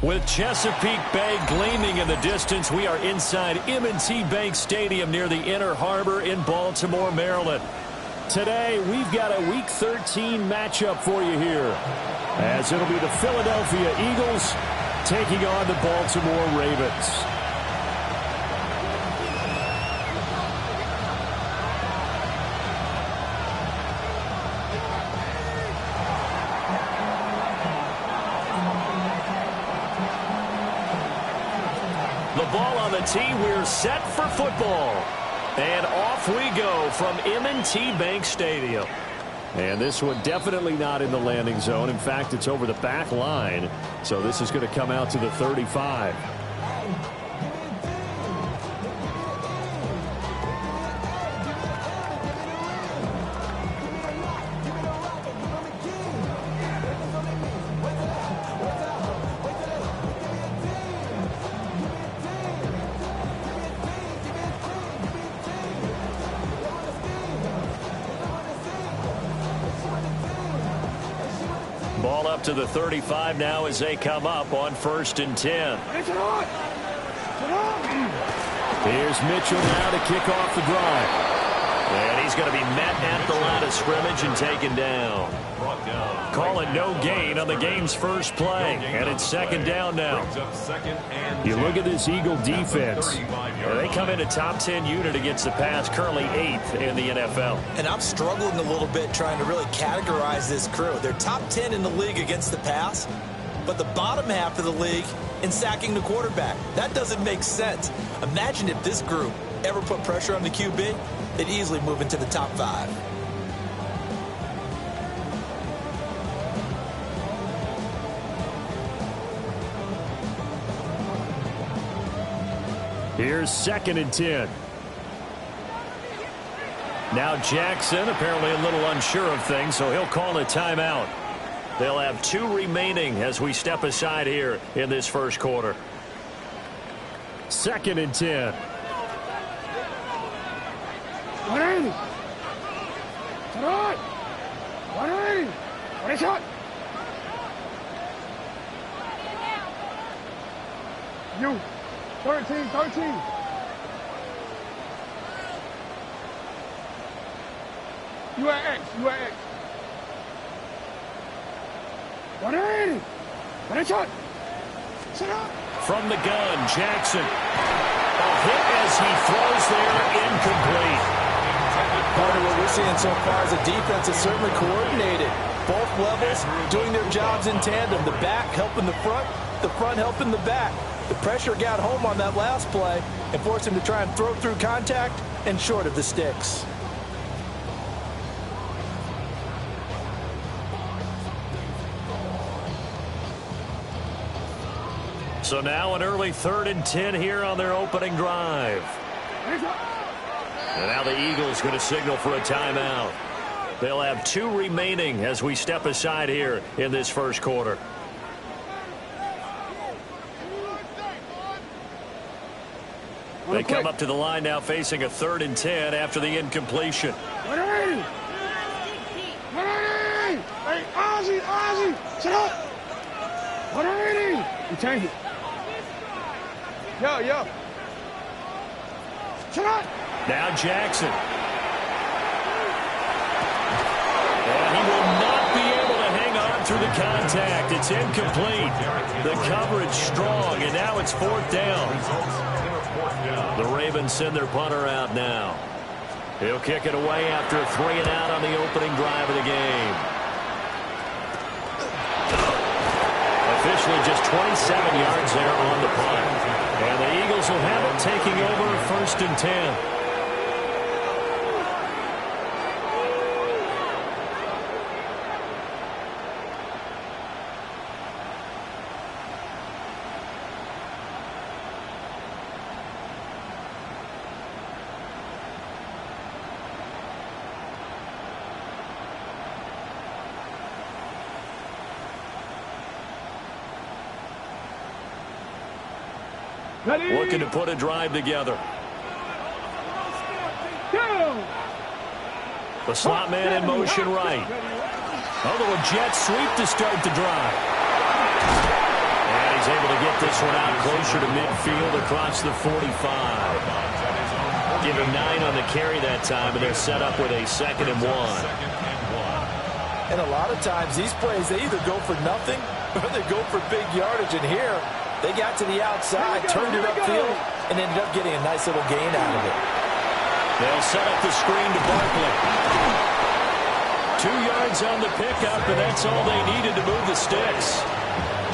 With Chesapeake Bay gleaming in the distance, we are inside M&T Bank Stadium near the Inner Harbor in Baltimore, Maryland. Today, we've got a Week 13 matchup for you here, as it'll be the Philadelphia Eagles taking on the Baltimore Ravens. The ball on the tee, we're set for football. And off we go from M&T Bank Stadium. And this one definitely not in the landing zone. In fact, it's over the back line. So this is going to come out to the 35. Ball up to the 35 now as they come up on 1st and 10. Here's Mitchell now to kick off the drive. And he's going to be met at the line of scrimmage and taken down. Call it no gain on the game's first play. And it's 2nd down now. You look at this Eagle defense. They come in a top 10 unit against the pass, currently 8th in the NFL. And I'm struggling a little bit trying to really categorize this crew. They're top 10 in the league against the pass, but the bottom half of the league in sacking the quarterback. That doesn't make sense. Imagine if this group ever put pressure on the QB, they'd easily move into the top 5. Here's 2nd and 10. Now Jackson apparently a little unsure of things, so he'll call a timeout. They'll have 2 remaining as we step aside here in this first quarter. 2nd and 10. 180. 180. What is shot? You. 13. You at X. 180. What is shot? Set up. From the gun, Jackson. A hit as he throws there, incomplete. Part of what we're seeing so far is a defense that's certainly coordinated. Both levels doing their jobs in tandem. The back helping the front helping the back. The pressure got home on that last play and forced him to try and throw through contact and short of the sticks. So now an early 3rd and 10 here on their opening drive. And now the Eagles going to signal for a timeout. They'll have 2 remaining as we step aside here in this first quarter. They come up to the line now facing a 3rd and 10 after the incompletion. 180. 180. Hey, Ozzy. Sit up. 180. You change it. Yo. Sit up. Now Jackson. And he will not be able to hang on through the contact. It's incomplete. The coverage strong, and now it's 4th down. The Ravens send their punter out now. He'll kick it away after a 3 and out on the opening drive of the game. Officially just 27 yards there on the punt. And the Eagles will have it taking over 1st and 10. Looking to put a drive together. The slot man in motion right. A little jet sweep to start the drive. And he he's able to get this one out closer to midfield across the 45. Give him 9 on the carry that time, and they're set up with a 2nd and 1. And a lot of times these plays, they either go for nothing or they go for big yardage. And here, they got to the outside, turned it upfield, and ended up getting a nice little gain out of it. They'll set up the screen to Barkley. 2 yards on the pickup, and that's all they needed to move the sticks.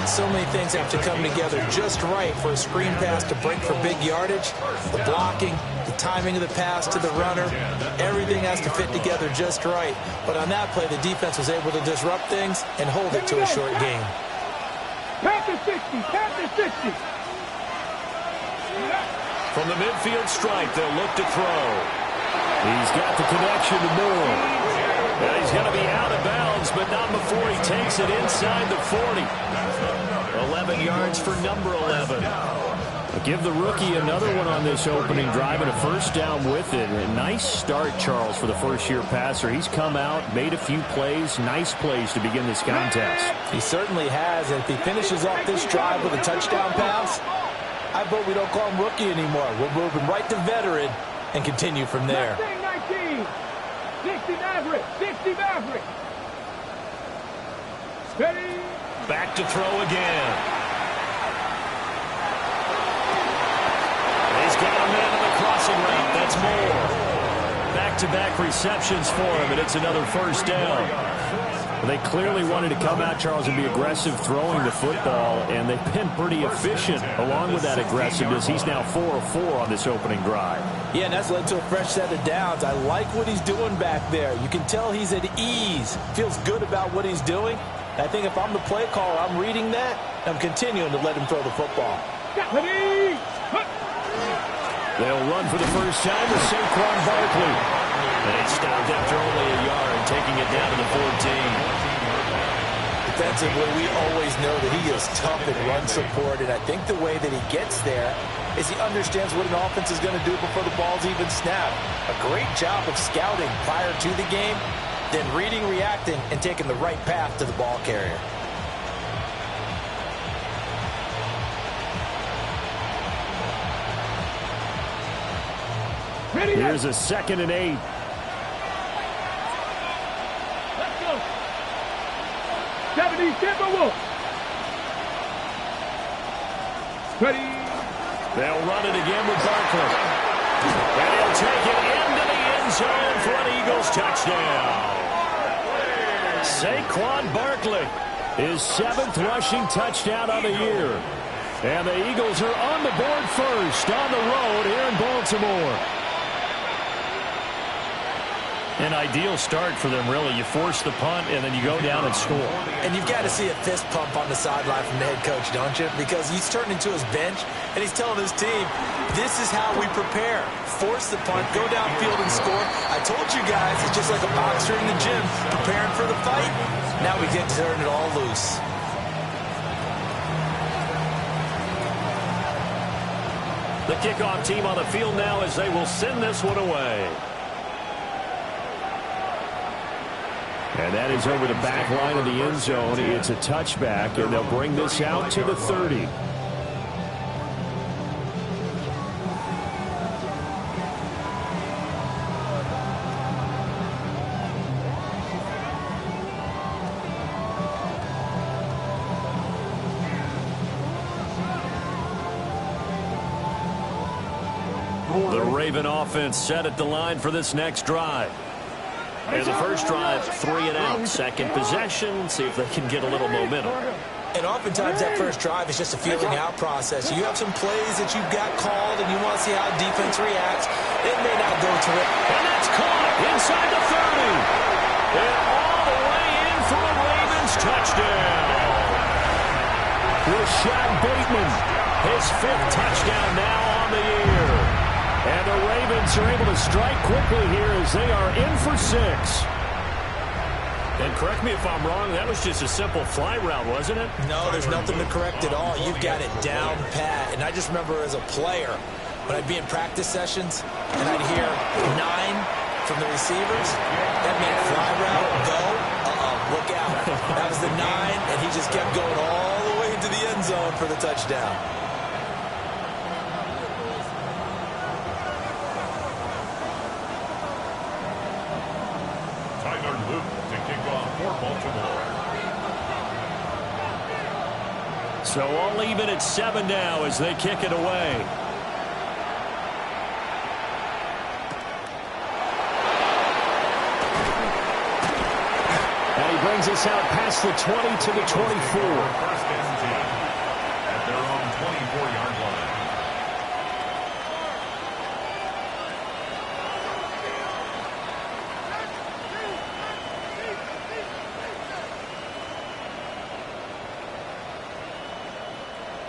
So many things have to come together just right for a screen pass to break for big yardage. The blocking, the timing of the pass to the runner, everything has to fit together just right. But on that play, the defense was able to disrupt things and hold it to a short gain. Panther 60, Panther 60. From the midfield stripe, they'll look to throw. He's got the connection to Moore. And he's going to be out of bounds, but not before he takes it inside the 40. 11 yards for number 11. Give the rookie another one on this opening drive and a first down with it. A nice start, Charles, for the first-year passer. He's come out, made a few plays, nice plays to begin this contest. He certainly has, and if he finishes off this drive with a touchdown pass, I vote we don't call him rookie anymore. We'll move him right to veteran and continue from there. 19, 60 Maverick, 60 Maverick. Steady. Back to throw again. He's got a man on the crossing route. That's more. Back-to-back receptions for him, and it's another first down. They clearly wanted to come out, Charles, and be aggressive throwing the football, and they've been pretty efficient along with that aggressiveness. He's now 4 of 4 on this opening drive. Yeah, and that's led to a fresh set of downs. I like what he's doing back there. You can tell he's at ease, feels good about what he's doing. I think if I'm the play caller, I'm reading that, and I'm continuing to let him throw the football. They'll run for the first time with Saquon Barkley. And he stopped after only a yard, taking it down to the 14. Defensively, we always know that he is tough in run support, and I think the way that he gets there is he understands what an offense is going to do before the ball's even snapped. A great job of scouting prior to the game, then reading, reacting, and taking the right path to the ball carrier. Here's a 2nd and 8. Let's go. 70 Timberwolves. Ready. They'll run it again with Barkley. And he'll take it into the end zone for an Eagles touchdown. Saquon Barkley, his 7th rushing touchdown of the year. And the Eagles are on the board first on the road here in Baltimore. An ideal start for them, really. You force the punt, and then you go down and score. And you've got to see a fist pump on the sideline from the head coach, don't you? Because he's turning into his bench, and he's telling his team, this is how we prepare. Force the punt, go downfield and score. I told you guys, it's just like a boxer in the gym, preparing for the fight. Now we get to turn it all loose. The kickoff team on the field now as they will send this one away. And that is over the back line of the end zone. It's a touchback, and they'll bring this out to the 30. The Raven offense set at the line for this next drive. And the first drive, 3 and out. Second possession, see if they can get a little momentum. And oftentimes that first drive is just a feeling out process. You have some plays that you've got called and you want to see how defense reacts. It may not go to it. And that's caught inside the 30. And all the way in for the Ravens touchdown. Rashad Bateman, his 5th touchdown now on the year. And the Ravens are able to strike quickly here as they are in for 6. And correct me if I'm wrong, that was just a simple fly route, wasn't it? No, there's nothing to correct at all. You've got it down pat. And I just remember as a player, when I'd be in practice sessions and I'd hear 9 from the receivers, that meant fly route, go, look out. That was the 9, and he just kept going all the way to the end end zone for the touchdown. So all even at 7 now as they kick it away. And he brings us out past the 20 to the 24. First and 10 at their own 24-yard line.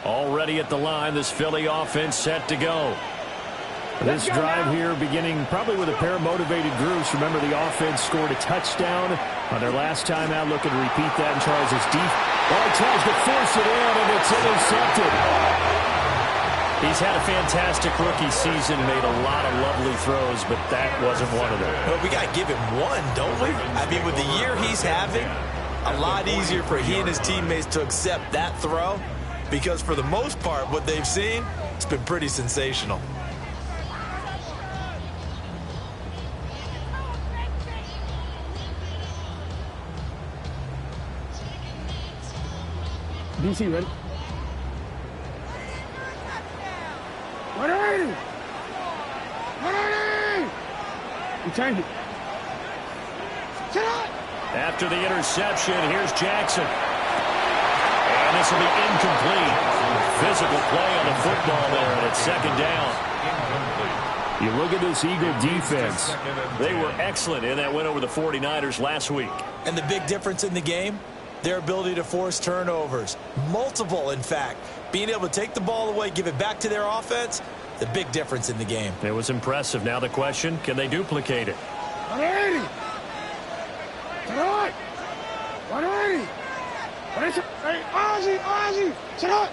Already at the line, this Philly offense set to go. This drive here beginning probably with a pair of motivated groups. Remember, the offense scored a touchdown on their last time out. Looking to repeat that, and Charles' deep. Oh, he tries to force it in, and it's intercepted. He's had a fantastic rookie season, made a lot of lovely throws, but that wasn't one of them. Well, we got to give him one, don't we? I mean, with the year he's having, a lot easier for he and his teammates to accept that throw, because for the most part, what they've seen, it's been pretty sensational. DC, ready? 180! 180! You change it. Sit up! After the interception, here's Jackson. And this will be incomplete. Physical play on the football there, and it's second down. You look at this Eagle defense. They were excellent in that win over the 49ers last week. And the big difference in the game, their ability to force turnovers. Multiple, in fact. Being able to take the ball away, give it back to their offense, the big difference in the game. It was impressive. Now the question, can they duplicate it? 180! Sit up! 180! What is it? Hey, Ozzy! Sit up!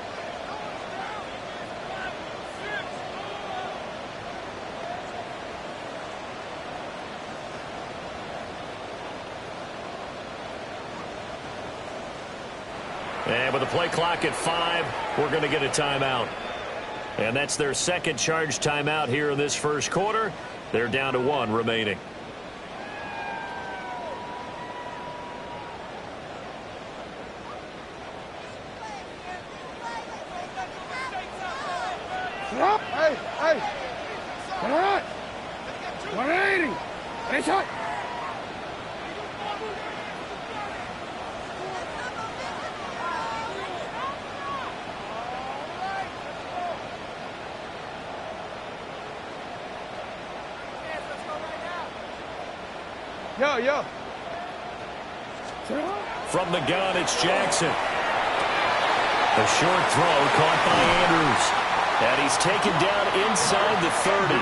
And with the play clock at 5, we're going to get a timeout. And that's their second charge timeout here in this first quarter. They're down to 1 remaining. Up! Hey! All right! 180! Hey, shot! Yo! From the gun, it's Jackson. A short throw caught by Andrews. And he's taken down inside the 30.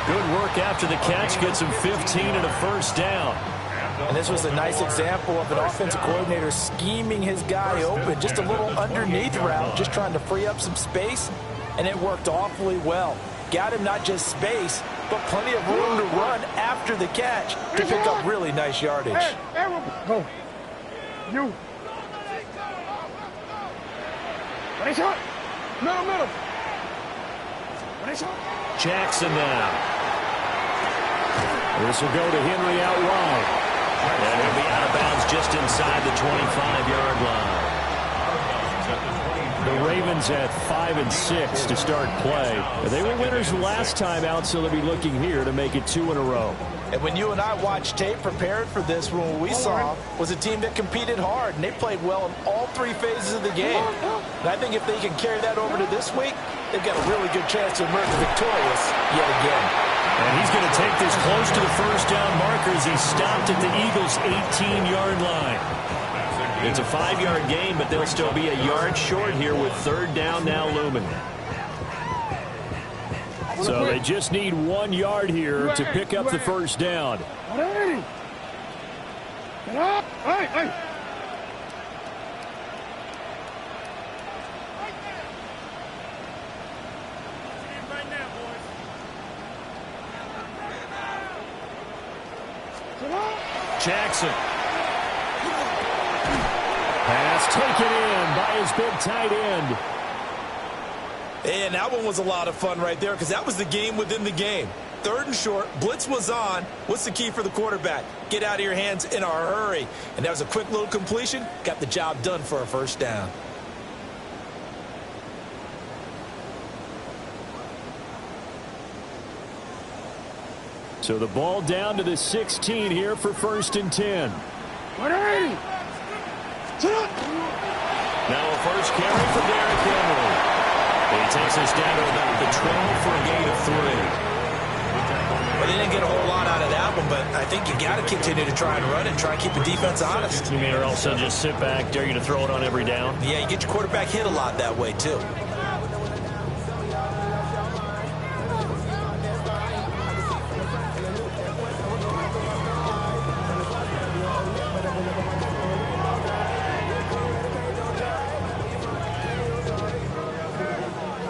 Good work after the catch. Gets him 15 and a first down. And this was a nice example of an offensive coordinator scheming his guy open. Just a little underneath route, just trying to free up some space. And it worked awfully well. Got him not just space, but plenty of room to run after the catch to pick up really nice yardage. Hey, go. You. What is shot? Middle. What is shot? Jackson now. This will go to Henry out wide. And he'll be out of bounds just inside the 25-yard line. The Ravens at 5 and 6 to start play. They were winners the last time out, so they'll be looking here to make it 2 in a row. And when you and I watched tape prepared for this, what we saw was a team that competed hard, and they played well in all 3 phases of the game. And I think if they can carry that over to this week, they've got a really good chance to emerge victorious yet again. And he's going to take this close to the first down marker as he stopped at the Eagles' 18-yard line. It's a 5-yard gain, but they'll still be a yard short here with third down now looming. So they just need 1 yard here to pick up the first down. Hey! Get up! Hey! Jackson. Pass It's taken in by his big tight end. And that one was a lot of fun right there because that was the game within the game. 3rd and short, blitz was on. What's the key for the quarterback? Get out of your hands in a hurry. And that was a quick little completion. Got the job done for a first down. So the ball down to the 16 here for 1st and 10. 180. Now a first carry for Derrick Henry. He takes us down to about the 12 for a gain of 3. Well, they didn't get a whole lot out of that one, but I think you got to continue to try and run it and try and keep the defense honest. You mean or also just sit back, dare you to throw it on every down? Yeah, you get your quarterback hit a lot that way, too.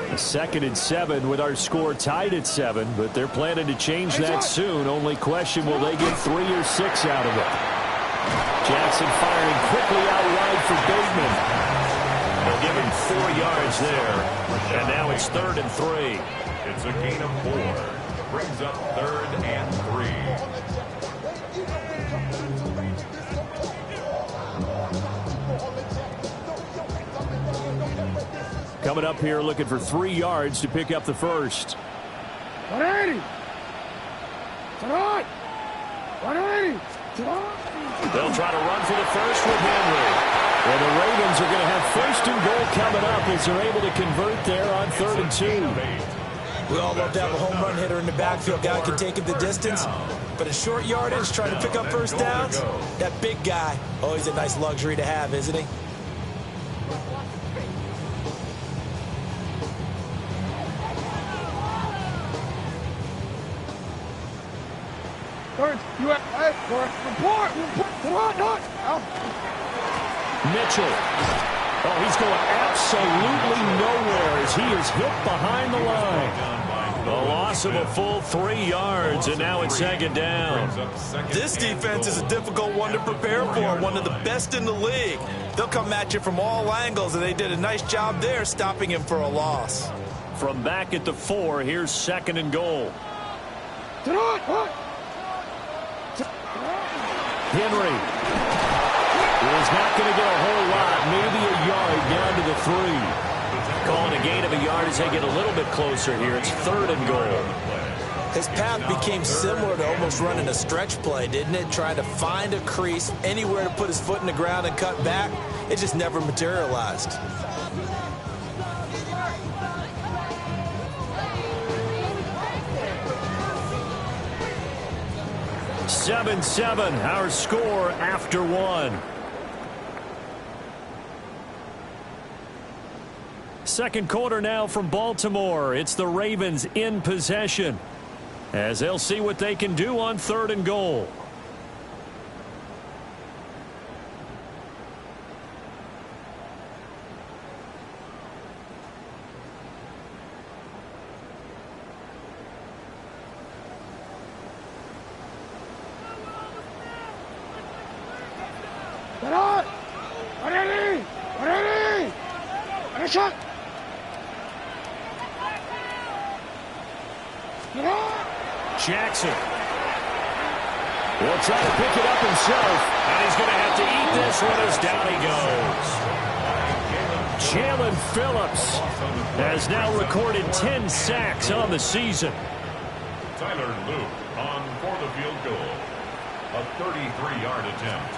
A 2nd and 7 with our score tied at 7, but they're planning to change that soon. Only question, will they get 3 or 6 out of it? Jackson firing quickly out wide for Bateman. They'll give him 4 yards there. And now it's 3rd and 3. It's a gain of 4. Brings up 3rd and 3. Coming up here looking for 3 yards to pick up the first. 180. 180. They'll try to run for the first with Henry. And the Ravens are going to have 1st and goal coming up as they're able to convert there on 3rd and 2. We all love to have a home run hitter in the backfield. Guy can take it the distance. But in short yardage, trying to pick up first downs, that big guy, always a nice luxury to have, isn't he? Mitchell. Oh, he's going absolutely nowhere as he is hit behind the line. A loss of a full 3 yards, and now it's 2nd down. This defense is a difficult one to prepare for, one of the best in the league. They'll come at you from all angles, and they did a nice job there stopping him for a loss. From back at the 4, here's 2nd and goal. Henry is not going to get a whole lot, maybe a yard down to the 3. Calling a gain of a yard as they get a little bit closer here. It's 3rd and goal. His path became similar to almost running a stretch play, didn't it? Trying to find a crease, anywhere to put his foot in the ground and cut back. It just never materialized. Seven, our score after 1. Second quarter now from Baltimore. It's the Ravens in possession as they'll see what they can do on 3rd and goal. Jackson will try to pick it up himself, and he's going to have to eat this one as down he goes. Jalen Phillips has now recorded 10 sacks on the season. Tyler Luke on for the field goal. A 33-yard attempt.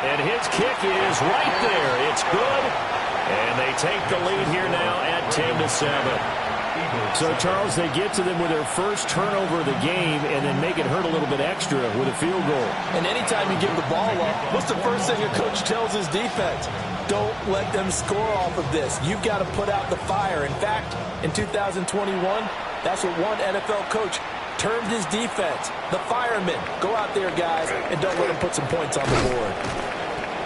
And his kick is right there. It's good. And they take the lead here now at 10-7. So, Charles, they get to them with their first turnover of the game and then make it hurt a little bit extra with a field goal. And anytime you give the ball up, what's the first thing a coach tells his defense? Don't let them score off of this. You've got to put out the fire. In fact, in 2021, that's what one NFL coach termed his defense. The firemen. Go out there, guys, and don't let them put some points on the board.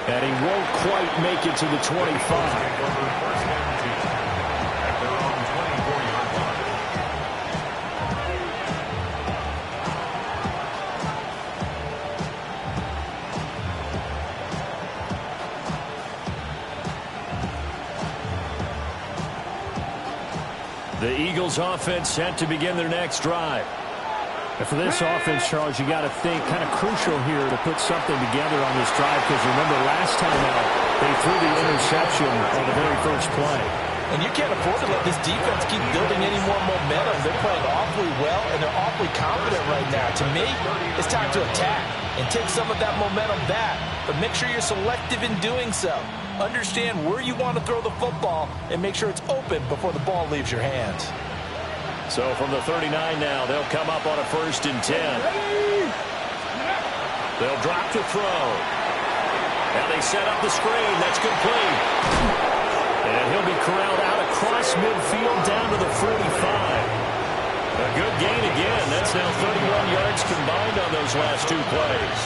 And he won't quite make it to the 25. The Eagles offense set to begin their next drive. And for this offense, Charles, you got to think kind of crucial here to put something together on this drive, because remember last time out they threw the interception on the very first play. And you can't afford to let this defense keep building any more momentum. They're playing awfully well, and they're awfully confident right now. To me, it's time to attack and take some of that momentum back. But make sure you're selective in doing so. Understand where you want to throw the football and make sure it's open before the ball leaves your hands. So from the 39 now, they'll come up on a 1st and 10. They'll drop to throw. Now they set up the screen. That's complete. And he'll be corralled out across midfield down to the 45. A good gain again. That's now 31 yards combined on those last 2 plays.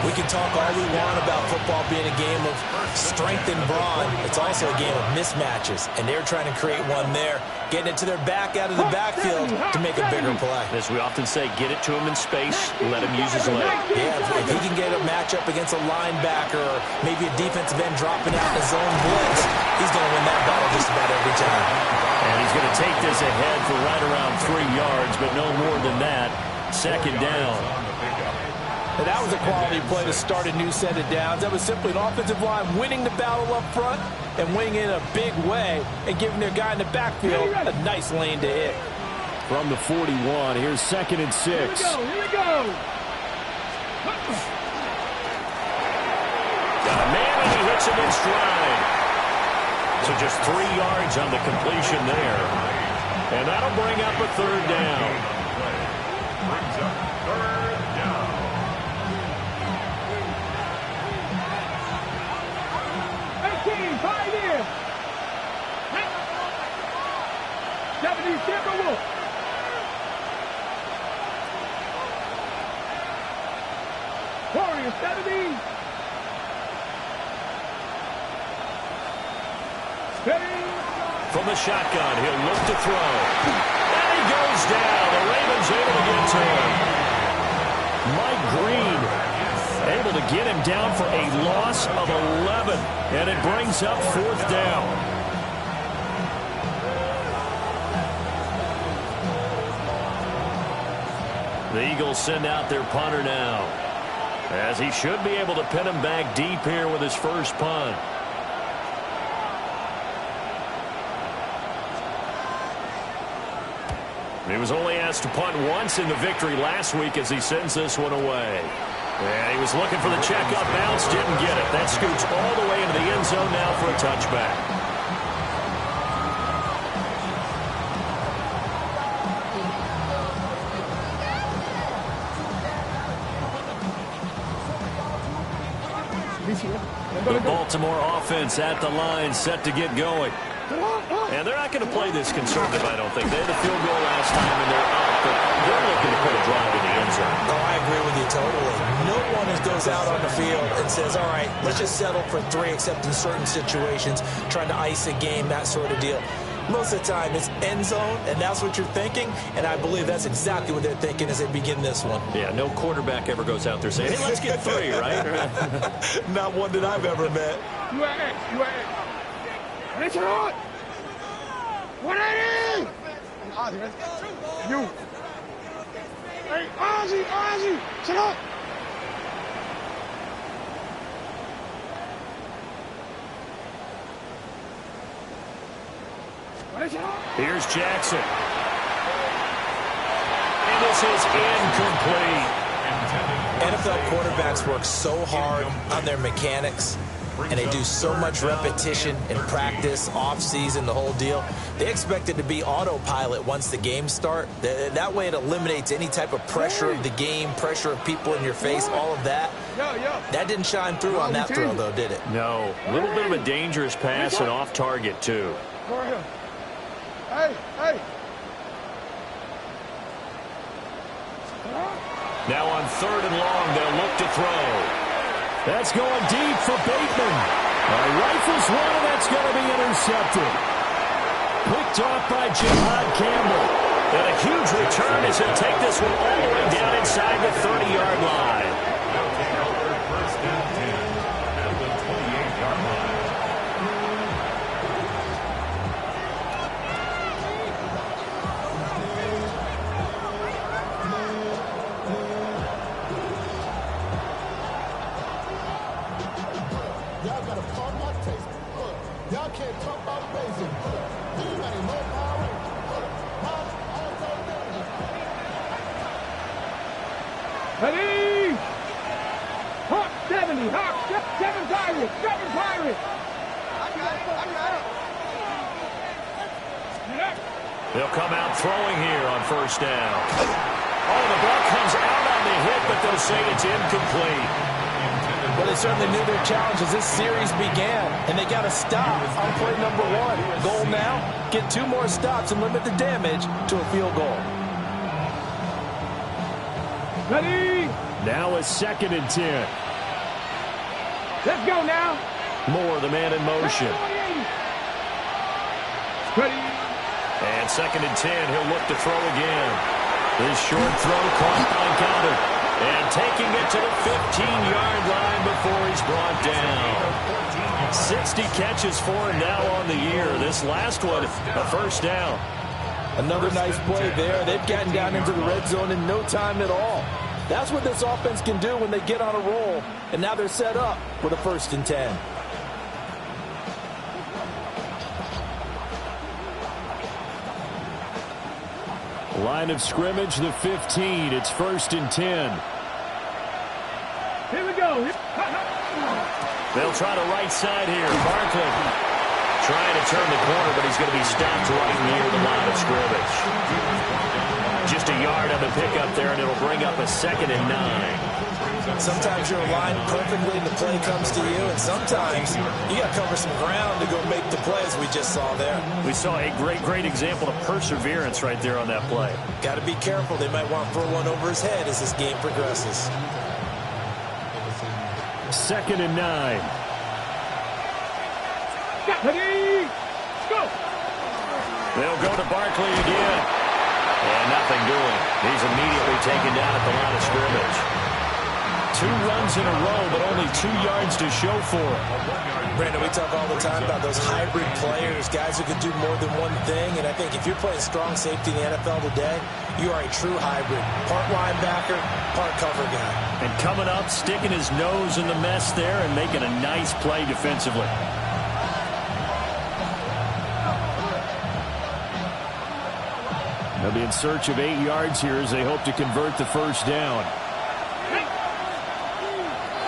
We can talk all we want about football being a game of strength and brawn. It's also a game of mismatches, and they're trying to create one there, getting it to their back out of the backfield to make a bigger play. As we often say, get it to him in space, let him use his leg. Yeah, if he can get a matchup against a linebacker or maybe a defensive end dropping out in a zone blitz, he's going to win that battle just about every time. And he's going to take this ahead for right around 3 yards, but no more than that. 2nd down. And that was a quality play to start a new set of downs. That was simply an offensive line winning the battle up front and winning in a big way and giving their guy in the backfield a nice lane to hit. From the 41, here's 2nd and 6. Here we go. Got a man and he hits him in stride. So just 3 yards on the completion there. And that'll bring up a 3rd down. Brings up 3rd down. 5 in. 70, Timber Wolf. Warriors, 70. From the shotgun, he'll look to throw. And he goes down. The Ravens able to get to him. Mike Green able to get him down for a loss of 11. And it brings up 4th down. The Eagles send out their punter now, as he should be able to pin him back deep here with his first punt. He was only asked to punt once in the victory last week as he sends this one away. And he was looking for the check-up bounce, didn't get it. That scoots all the way into the end zone now for a touchback. The Baltimore offense at the line, set to get going. And they're not going to play this conservative, I don't think. They had a field goal last time, and they're up, but they're looking to put a drive in the end zone. Oh, I agree with you totally. No one goes out on the field and says, all right, let's just settle for 3, except in certain situations, trying to ice a game, that sort of deal. Most of the time, it's end zone, and that's what you're thinking, and I believe that's exactly what they're thinking as they begin this one. Yeah, no quarterback ever goes out there saying, hey, let's get 3, right? Not one that I've ever met. You are X. Let's roll. 180. You. Hey, Ozzy, sit up. Here's Jackson. And this is incomplete. NFL quarterbacks work so hard on their mechanics, and they do so much repetition in practice, off-season, the whole deal. They expect it to be autopilot once the games start. That way it eliminates any type of pressure of the game, pressure of people in your face, all of that. That didn't shine through on that throw, though, did it? No. A little bit of a dangerous pass and off target, too. Hey. Now on 3rd and long, they'll look to throw. That's going deep for Bateman. Rifles one, and that's going to be intercepted. Picked off by Jihad Campbell. And a huge return as he'll take this one all the way down inside the 30-yard line. First and 10 at the 28-yard line. Ready? Hawk 70. Hawk 7 Pirates. 7 Pirates. They'll come out throwing here on first down. Oh, the ball comes out on the hit, but they'll say it's incomplete. Well, they certainly knew their challenge as this series began, and they got to stop on play number 1. Goal now, get 2 more stops and limit the damage to a field goal. Ready? Now a 2nd and 10. Let's go now. Moore, the man in motion. Ready? And 2nd and 10, he'll look to throw again. This short throw caught on counter. And taking it to the 15-yard line before he's brought down. 60 catches for him now on the year. This last one, a first down. Another nice play there. They've gotten down into the red zone in no time at all. That's what this offense can do when they get on a roll. And now they're set up with a 1st and 10. Line of scrimmage, the 15. It's 1st and 10. Here we go. They'll try to right side here. Barkley trying to turn the corner, but he's going to be stopped right near the line of scrimmage. Just a yard on the pickup there, and it'll bring up a 2nd and 9. Sometimes you're aligned perfectly and the play comes to you, and sometimes you got to cover some ground to go make the play, as we just saw there. We saw a great example of perseverance right there on that play. Got to be careful. They might want to throw one over his head as this game progresses. 2nd and 9. Ready? Go. They'll go to Barkley again. And nothing doing. He's immediately taken down at the line of scrimmage. 2 runs in a row, but only 2 yards to show for it. Brandon, we talk all the time about those hybrid players, guys who can do more than one thing. And I think if you're playing strong safety in the NFL today, you are a true hybrid. Part linebacker, part cover guy. And coming up, sticking his nose in the mess there and making a nice play defensively. They'll be in search of 8 yards here as they hope to convert the first down.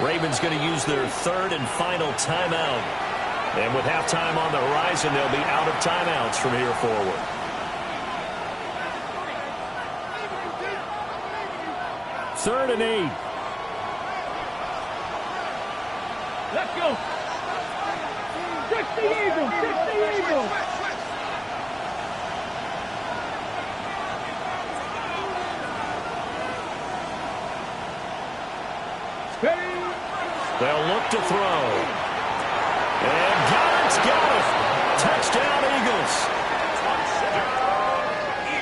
Ravens going to use their 3rd and final timeout. And with halftime on the horizon, they'll be out of timeouts from here forward. Third and 8. Let's go. 60 Eagles. 60 Eagles. Ready? They'll look to throw. And got it. Touchdown, Eagles.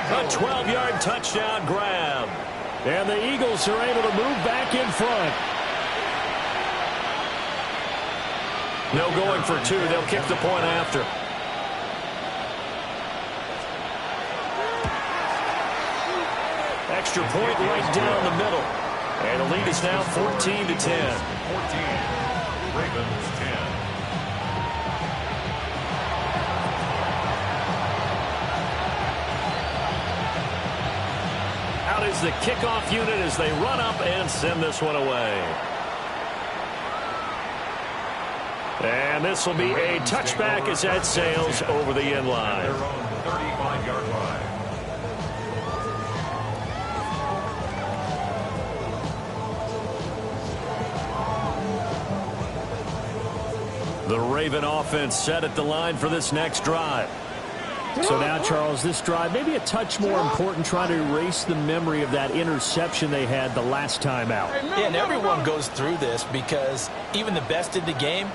A 12-yard touchdown grab. And the Eagles are able to move back in front. No going for 2. They'll kick the point after. Extra point right down the middle. And the lead is now 14 to 10. 14. Ravens 10. Out is the kickoff unit as they run up and send this one away. And this will be a touchback as that sails over the end line. Their own 35-yard line. The Raven offense set at the line for this next drive. So now, Charles, this drive maybe a touch more important, trying to erase the memory of that interception they had the last time out. Yeah, and everyone goes through this because even the best in the game,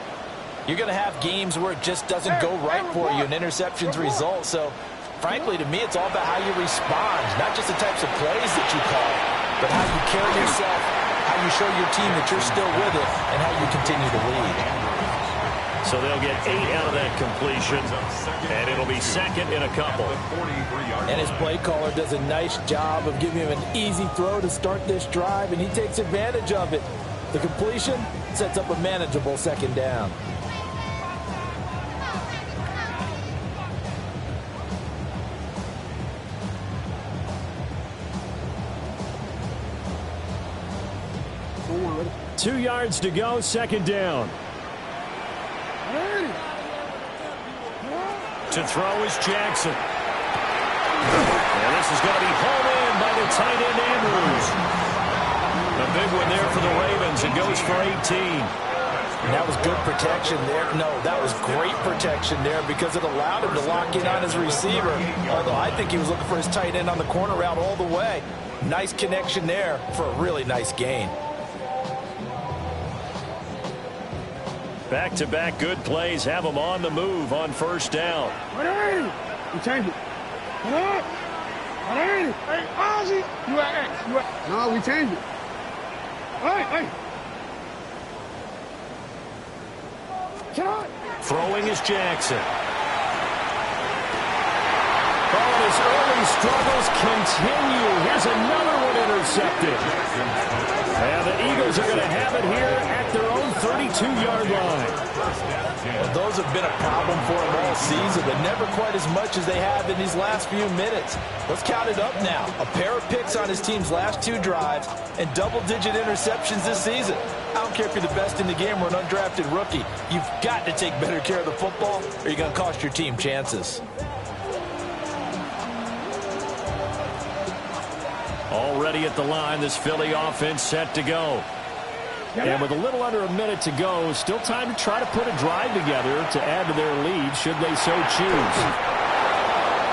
you're going to have games where it just doesn't go right for you, and interceptions result. So, frankly, to me, it's all about how you respond, not just the types of plays that you call, but how you carry yourself, how you show your team that you're still with it, and how you continue to lead. So they'll get 8 out of that completion, and it'll be second in a couple. And his play caller does a nice job of giving him an easy throw to start this drive, and he takes advantage of it. The completion sets up a manageable second down. 2 yards to go, second down. To throw is Jackson. And this is going to be hauled in by the tight end Andrews. A big one there for the Ravens. It goes for 18. And that was good protection there. No, that was great protection there because it allowed him to lock in on his receiver. Although I think he was looking for his tight end on the corner route all the way. Nice connection there for a really nice gain. Back-to-back good plays have them on the move on first down. We change it. Hey, Ozzy. You at X. You at... No, we change it. Hey. Throwing is Jackson. Oh, his early struggles continue. Here's another one intercepted. And the Eagles are going to have it here at their own 32-yard line. Well, those have been a problem for him all season, but never quite as much as they have in these last few minutes. Let's count it up now. A pair of picks on his team's last 2 drives and double-digit interceptions this season. I don't care if you're the best in the game or an undrafted rookie. You've got to take better care of the football or you're going to cost your team chances. Already at the line, this Philly offense set to go. And with a little under a minute to go, still time to try to put a drive together to add to their lead should they so choose.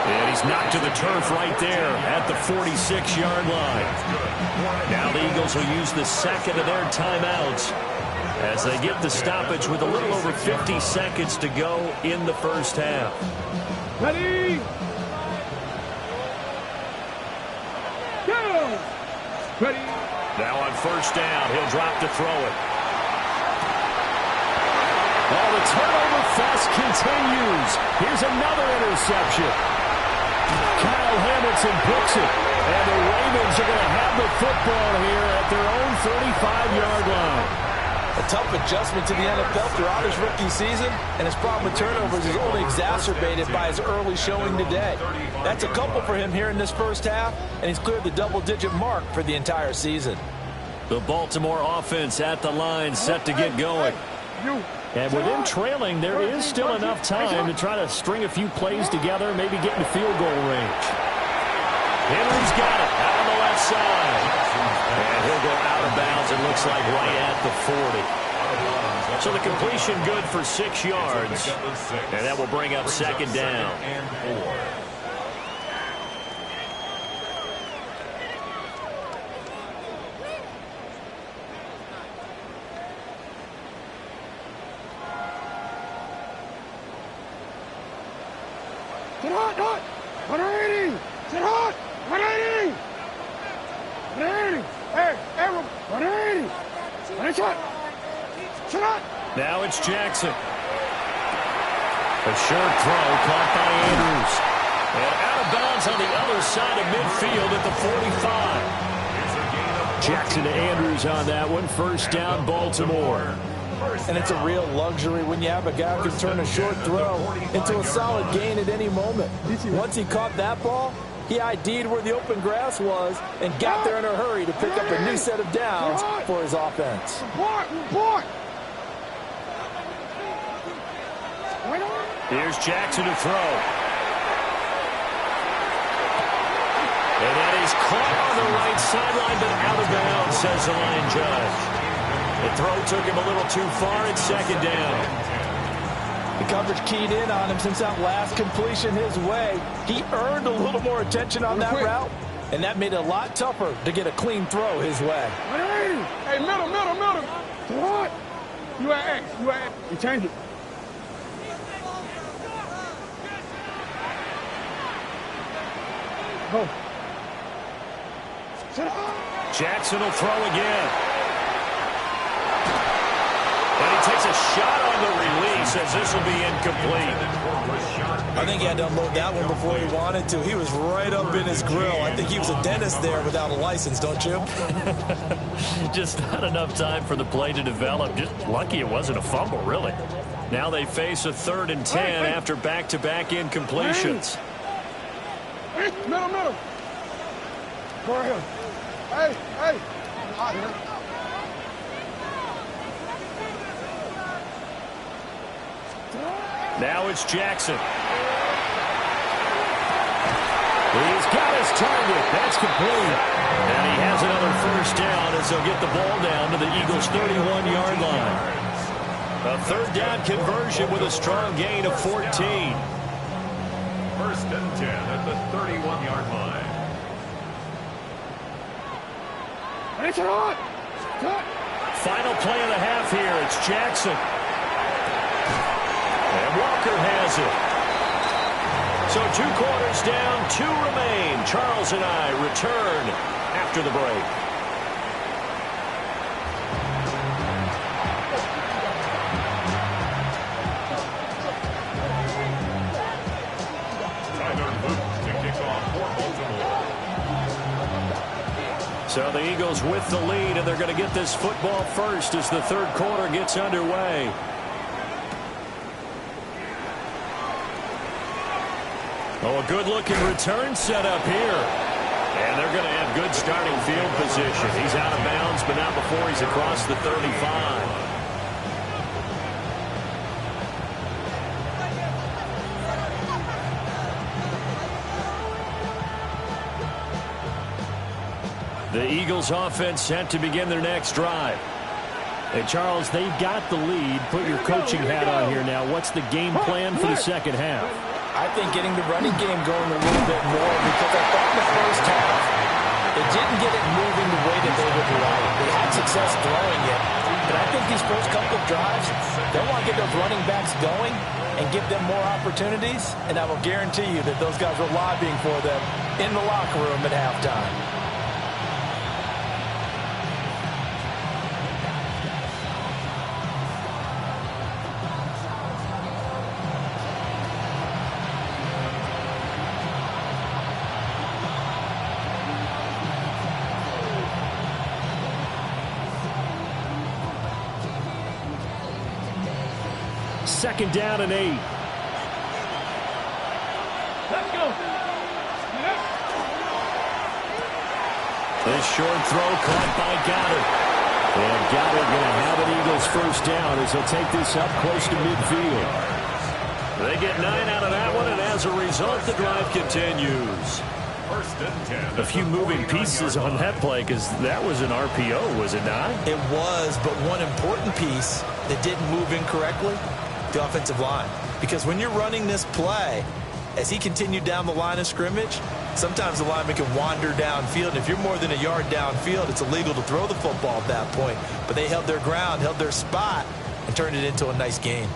And he's knocked to the turf right there at the 46-yard line. Now the Eagles will use the second of their timeouts as they get the stoppage with a little over 50 seconds to go in the first half. Ready? Go! Ready? Now on first down, he'll drop to throw it. Well, the turnover fest continues. Here's another interception. Kyle Hamilton books it. And the Ravens are going to have the football here at their own 35-yard line. A tough adjustment to the NFL throughout his rookie season, and his problem with turnovers is only exacerbated by his early showing today. That's a couple for him here in this first half, and he's cleared the double-digit mark for the entire season. The Baltimore offense at the line set to get going. And with him trailing, there is still enough time to try to string a few plays together, maybe get into field goal range. Henry's got it out on the left side. And he'll go out of bounds, it looks like right at the 40. So the completion good for 6 yards. And that will bring up second down. Sit hot, hot. 180. Sit hot. 180. 180. Hey, everyone. 180. 180 shot. Sit hot. Now it's Jackson. A short throw caught by Andrews. And out of bounds on the other side of midfield at the 45. Jackson to Andrews on that one. First down, Baltimore. And it's a real luxury when you have a guy who can turn a short throw into a solid gain at any moment. Once he caught that ball, he ID'd where the open grass was and got there in a hurry to pick up a new set of downs for his offense. Here's Jackson to throw. And that is caught on the right sideline, but out of bounds, says the line judge. The throw took him a little too far. It's second down. The coverage keyed in on him since that last completion his way. He earned a little more attention on that route, and that made it a lot tougher to get a clean throw his way. Hey, middle. What? You at X. You change it. Go. Jackson will throw again. And he takes a shot on the release as this will be incomplete. I think he had to unload that one before he wanted to. He was right up in his grill. I think he was a dentist there without a license, don't you? Just not enough time for the play to develop. Just lucky it wasn't a fumble, really. Now they face a 3rd and 10 after back-to-back incompletions. Middle. Go ahead. Hey. Now it's Jackson. He's got his target. That's complete. And he has another first down as they'll get the ball down to the Eagles' 31-yard line. A third down conversion with a strong gain of 14. First and 10 at the 31-yard line. Final play of the half here. It's Jackson. And Walker has it. So 2 quarters down, 2 remain. Charles and I return after the break. So the Eagles with the lead, and they're going to get this football first as the third quarter gets underway. Oh, a good-looking return set up here. And they're going to have good starting field position. He's out of bounds, but not before he's across the 35. The Eagles offense set to begin their next drive. Hey, Charles, they've got the lead. Put your coaching hat on here now. What's the game plan for the second half? I think getting the running game going a little bit more, because I thought in the first half it didn't get it moving the way that they would like. They had success throwing it. But I think these first couple of drives, they want to get those running backs going and give them more opportunities. And I will guarantee you that those guys were lobbying for them in the locker room at halftime. Second down and 8. Let's go. This short throw caught by Goddard. And Goddard going to have an Eagles first down as he'll take this up close to midfield. They get 9 out of that one, and as a result, the drive continues. First and 10. A few moving pieces on that play, because that was an RPO, was it not? It was, but one important piece that didn't move incorrectly, the offensive line. Because when you're running this play, as he continued down the line of scrimmage, sometimes the lineman can wander downfield. And if you're more than a yard downfield, it's illegal to throw the football at that point. But they held their ground, held their spot, and turned it into a nice gain.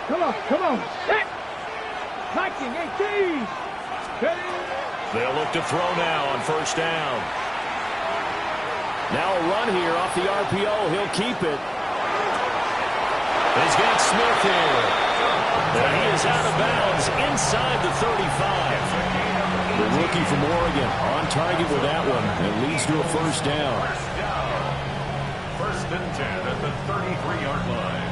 Come on. Set. 19, 18. They'll look to throw now on first down. Now a run here off the RPO. He'll keep it. He's got Smith here. And he is out of bounds inside the 35. The rookie from Oregon on target with that one. It leads to a first down. First and 10 at the 33-yard line.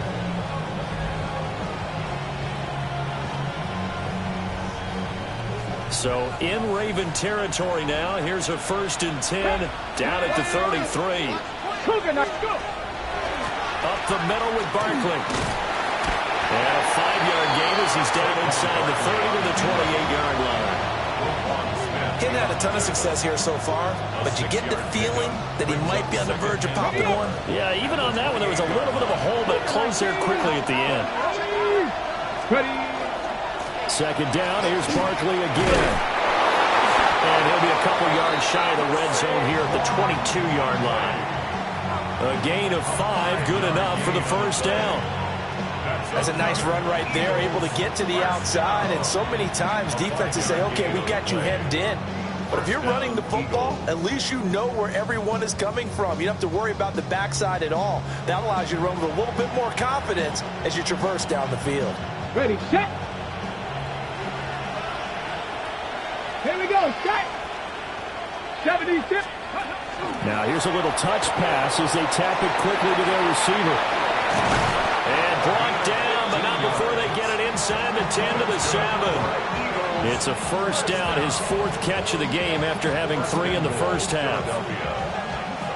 So in Raven territory now. Here's a first and 10 down at the 33. Up the middle with Barkley. And a 5-yard gain as he's down inside the 30 to the 28-yard line. He hadn't had a ton of success here so far, but you get the feeling that he might be on the verge of popping one. Yeah, even on that one, there was a little bit of a hole, but it closed there quickly at the end. Ready. Second down, here's Barkley again. And he'll be a couple yards shy of the red zone here at the 22-yard line. A gain of 5, good enough for the first down. That's a nice run right there, able to get to the outside. And so many times defenses say, okay, we got you hemmed in. But if you're running the football, at least you know where everyone is coming from. You don't have to worry about the backside at all. That allows you to run with a little bit more confidence as you traverse down the field. Ready, set. Here we go, set. 76. Now here's a little touch pass as they tap it quickly to their receiver. And brought down, but not before they get it inside the 10 to the 7. It's a first down, his 4th catch of the game after having 3 in the first half.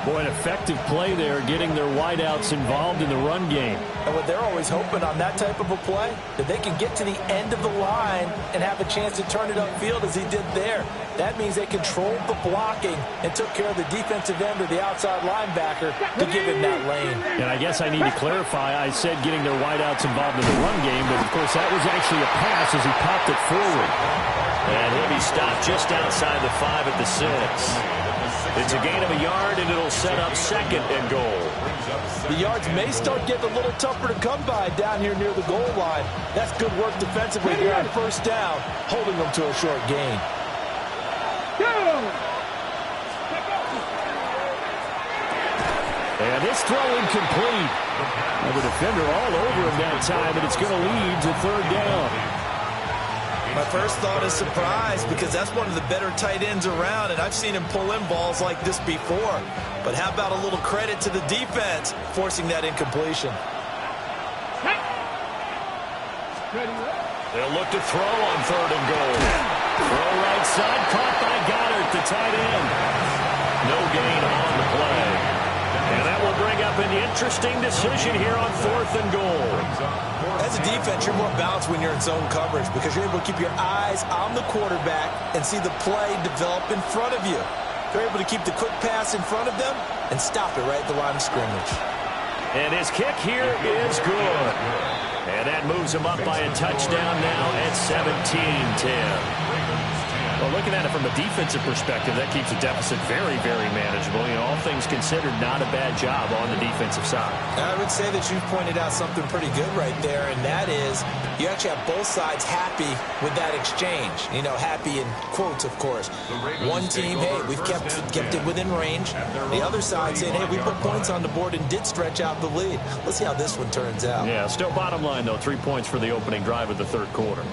Boy, an effective play there, getting their wideouts involved in the run game. And what they're always hoping on that type of a play, that they can get to the end of the line and have a chance to turn it upfield as he did there. That means they controlled the blocking and took care of the defensive end or the outside linebacker to give him that lane. And I guess I need to clarify, I said getting their wideouts involved in the run game, but of course that was actually a pass as he popped it forward. And he'll be stopped just outside the 5 at the 6. It's a gain of a yard, and it'll set up 2nd and goal. The yards may start getting a little tougher to come by down here near the goal line. That's good work defensively here on 1st down, holding them to a short gain. And this throw incomplete. And the defender all over him that time, and it's going to lead to 3rd down. My first thought is surprise, because that's one of the better tight ends around, and I've seen him pull in balls like this before. But how about a little credit to the defense forcing that incompletion? They'll look to throw on 3rd and goal. Throw right side, caught by Goddard, the tight end. No gain on the play. And that will bring up an interesting decision here on 4th and goal. As a defense, you're more balanced when you're in zone coverage because you're able to keep your eyes on the quarterback and see the play develop in front of you. They're able to keep the quick pass in front of them and stop it right at the line of scrimmage. And his kick here is good. And that moves him up by a touchdown now at 17-10. Well, looking at it from a defensive perspective, that keeps the deficit very, very manageable. You know, all things considered, not a bad job on the defensive side. I would say that you've pointed out something pretty good right there, and that is you actually have both sides happy with that exchange. You know, happy in quotes, of course. One team, hey, we've kept it within range. The other side saying, hey, we put points on the board and did stretch out the lead. Let's see how this one turns out. Yeah, still bottom line, though, 3 points for the opening drive of the 3rd quarter.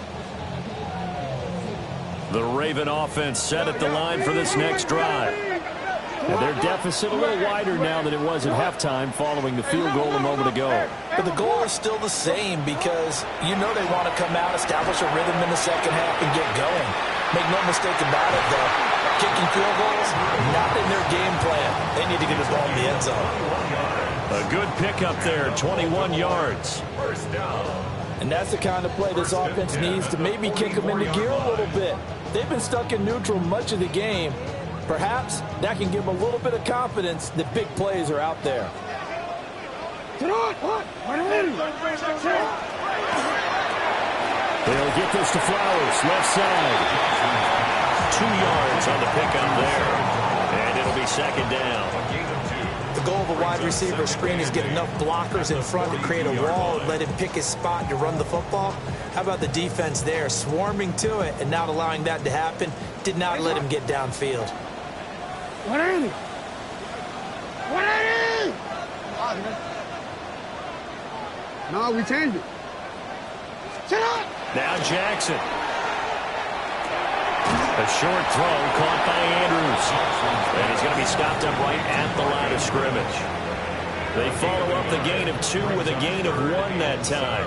The Raven offense set at the line for this next drive. And their deficit a little wider now than it was at halftime following the field goal a moment ago. But the goal is still the same because you know they want to come out, establish a rhythm in the second half, and get going. Make no mistake about it, though. Kicking field goals, not in their game plan. They need to get the ball in the end zone. A good pickup there, 21 yards. And that's the kind of play this offense needs to maybe kick them into gear a little bit. They've been stuck in neutral much of the game. Perhaps that can give them a little bit of confidence that big plays are out there. They'll get this to Flowers, left side. 2 yards on the pickup there. And it'll be 2nd down. The goal of a wide receiver screen is get enough blockers in front to create a wall and let him pick his spot to run the football. How about the defense there, swarming to it and not allowing that to happen? Did not let him get downfield. No, we changed it. Now Jackson. A short throw caught by Andrews. And he's going to be stopped up right at the line of scrimmage. They follow up the gain of 2 with a gain of 1 that time.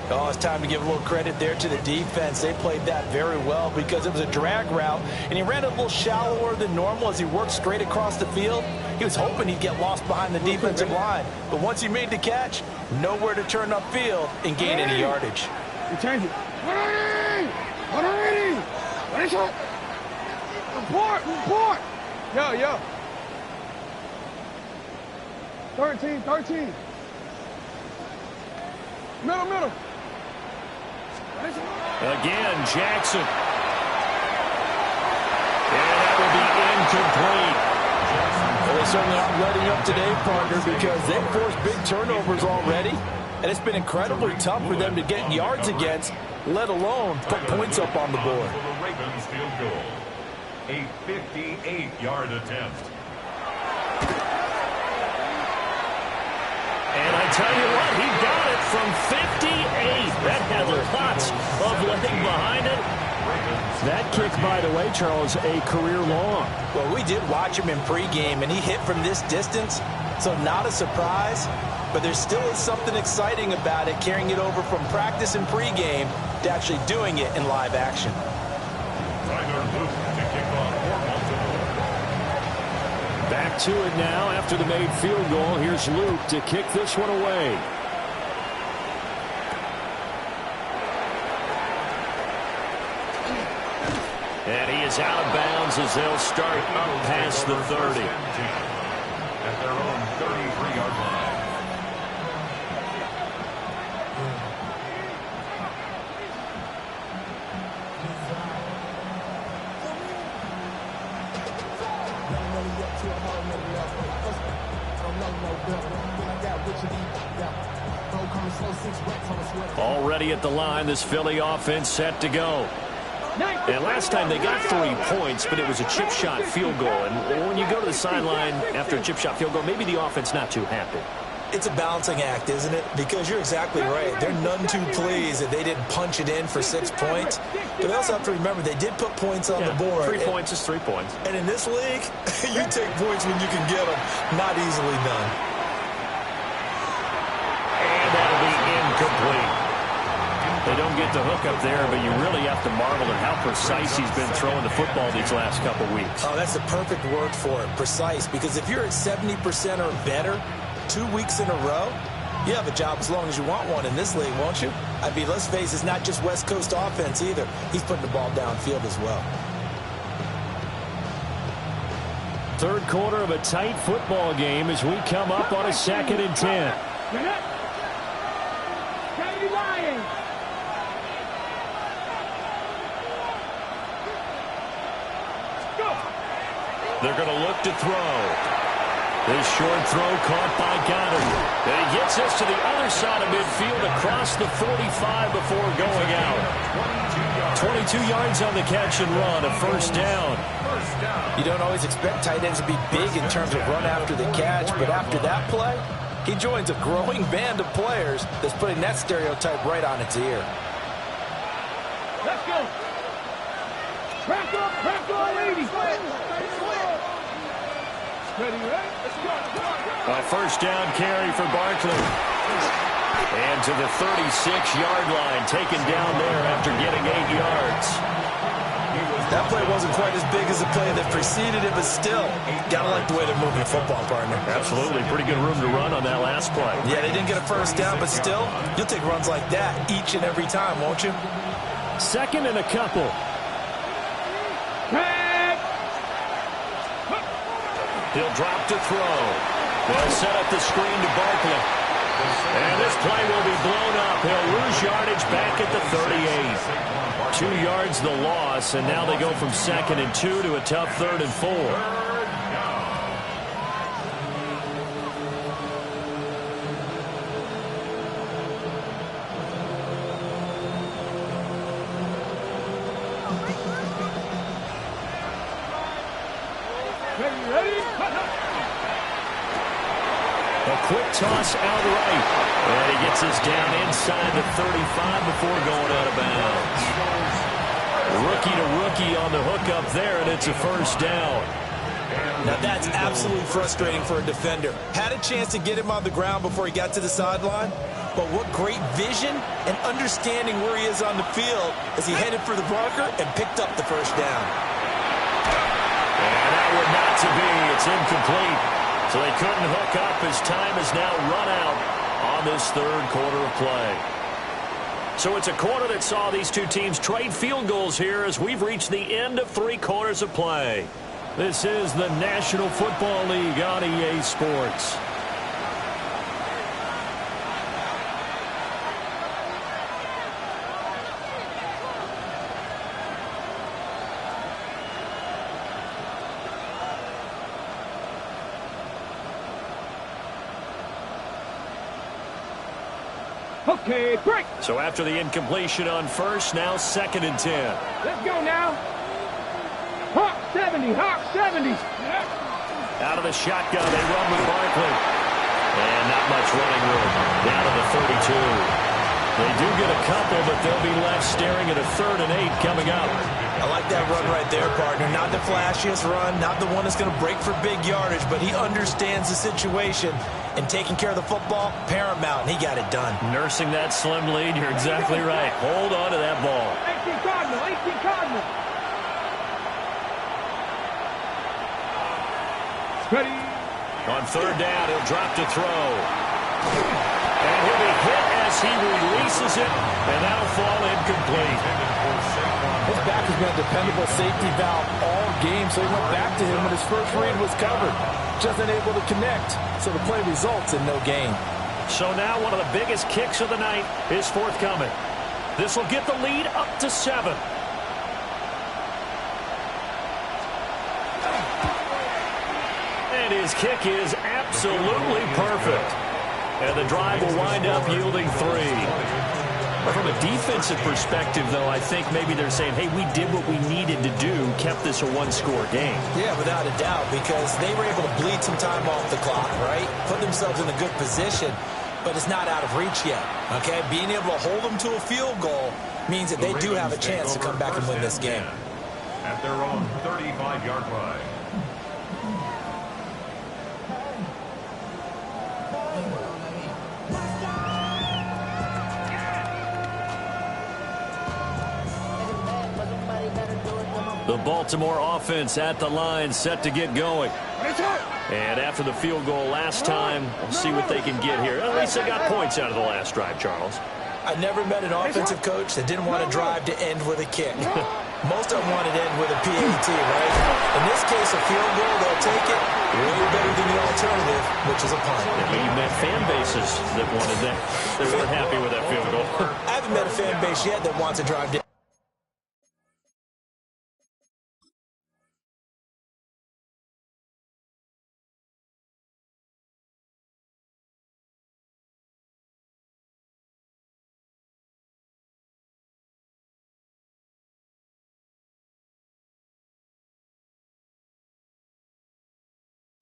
Oh, it's time to give a little credit there to the defense. They played that very well because it was a drag route, and he ran it a little shallower than normal as he worked straight across the field. He was hoping he'd get lost behind the defensive line, but once he made the catch, nowhere to turn upfield and gain any yardage. We changed it. What is it? Report! Yo. 13. Middle. Again, Jackson. And that will be incomplete. Well, they certainly aren't letting up today, partner, because they've forced big turnovers already, and it's been incredibly tough for them to get yards against, let alone put points up on the board. For the Ravens field goal, a 58-yard attempt. And I tell you what, he got it from 58. That had lots of leg behind it. That kick, by the way, Charles, a career long. Well, we did watch him in pregame, and he hit from this distance, so not a surprise. But there still is something exciting about it, carrying it over from practice and pregame to actually doing it in live action. Tyler Luke to kick off for Baltimore. 13. Back to it now after the made field goal. Here's Luke to kick this one away. And he is out of bounds as they'll start up past the 30. At their own 33-yard line. Already at the line, this Philly offense set to go. And last time they got 3 points, but it was a chip shot field goal. And when you go to the sideline after a chip shot field goal, maybe the offense not too happy. It's a balancing act, isn't it? Because you're exactly right. They're none too pleased that they didn't punch it in for 6 points. But they also have to remember they did put points on the board. 3 points is 3 points. And in this league, you take points when you can get them. Not easily done. And that'll be incomplete. They don't get the hook up there, but you really have to marvel at how precise he's been throwing the football these last couple weeks. Oh, that's the perfect word for it, precise. Because if you're at 70% or better 2 weeks in a row, you have a job as long as you want one in this league, won't you? I mean, let's face it, it's not just West Coast offense either. He's putting the ball downfield as well. Third quarter of a tight football game as we come up on a 2nd and 10. They're going to look to throw. This short throw caught by Goddard. And he gets us to the other side of midfield across the 45 before going out. 22 yards on the catch and run, a first down. You don't always expect tight ends to be big in terms of run after the catch, but after that play, he joins a growing band of players that's putting that stereotype right on its ear. Let's go. Crack up, lady. Ready, right? Let's go. A first down carry for Barkley. And to the 36-yard line, taken down there after getting 8 yards. That play wasn't quite as big as the play that preceded it, but still, gotta like the way they're moving the football, partner. Absolutely. Pretty good room to run on that last play. Yeah, they didn't get a first down, but still, you'll take runs like that each and every time, won't you? 2nd and a couple. He'll drop to throw. They'll set up the screen to Barkley. And this play will be blown up. He'll lose yardage back at the 38. 2 yards the loss, and now they go from 2nd and 2 to a tough 3rd and 4. Quick toss out right. And he gets us down inside the 35 before going out of bounds. Rookie to rookie on the hookup there, and it's a first down. Now that's absolutely frustrating for a defender. Had a chance to get him on the ground before he got to the sideline, but what great vision and understanding where he is on the field as he headed for the marker and picked up the first down. And that would not to be. It's incomplete. So they couldn't hook up as time has now run out on this 3rd quarter of play. So it's a quarter that saw these two teams trade field goals here as we've reached the end of 3 quarters of play. This is the National Football League on EA Sports. Okay, break. So after the incompletion on first, now 2nd and 10. Let's go now. Hawk 70, Hawk 70. Out of the shotgun, they run with Barkley. And not much running room. Down to the 32. They do get a couple, but they'll be left staring at a 3rd and 8 coming up. I like that run right there, partner. Not the flashiest run, not the one that's going to break for big yardage, but he understands the situation, and taking care of the football, paramount, and he got it done. Nursing that slim lead, you're exactly right. Hold on to that ball. 18 Cardinal, 18 Cardinal. Ready. On third down, he'll drop to throw. And he'll be hit as he releases it, and that'll fall incomplete. His back has been a dependable safety valve all game, so he went back to him when his first read was covered. Just unable to connect, so the play results in no gain. So now one of the biggest kicks of the night is forthcoming. This will get the lead up to 7. And his kick is absolutely perfect. And the drive will wind up yielding 3. From a defensive perspective, though, I think maybe they're saying, hey, we did what we needed to do, kept this a one-score game. Yeah, without a doubt, because they were able to bleed some time off the clock, right? Put themselves in a good position, but it's not out of reach yet, okay? Being able to hold them to a field goal means that they do have a chance to come back and win this game. At their own 35-yard line. The Baltimore offense at the line, set to get going. And after the field goal last time, we'll see what they can get here. At least they got points out of the last drive, Charles. I never met an offensive coach that didn't want to drive to end with a kick. Most of them wanted to end with a PAT, right? In this case, a field goal, they'll take it. Way better than the alternative, which is a punt. You met fan bases that wanted that. They weren't happy with that field goal. I haven't met a fan base yet that wants to drive to.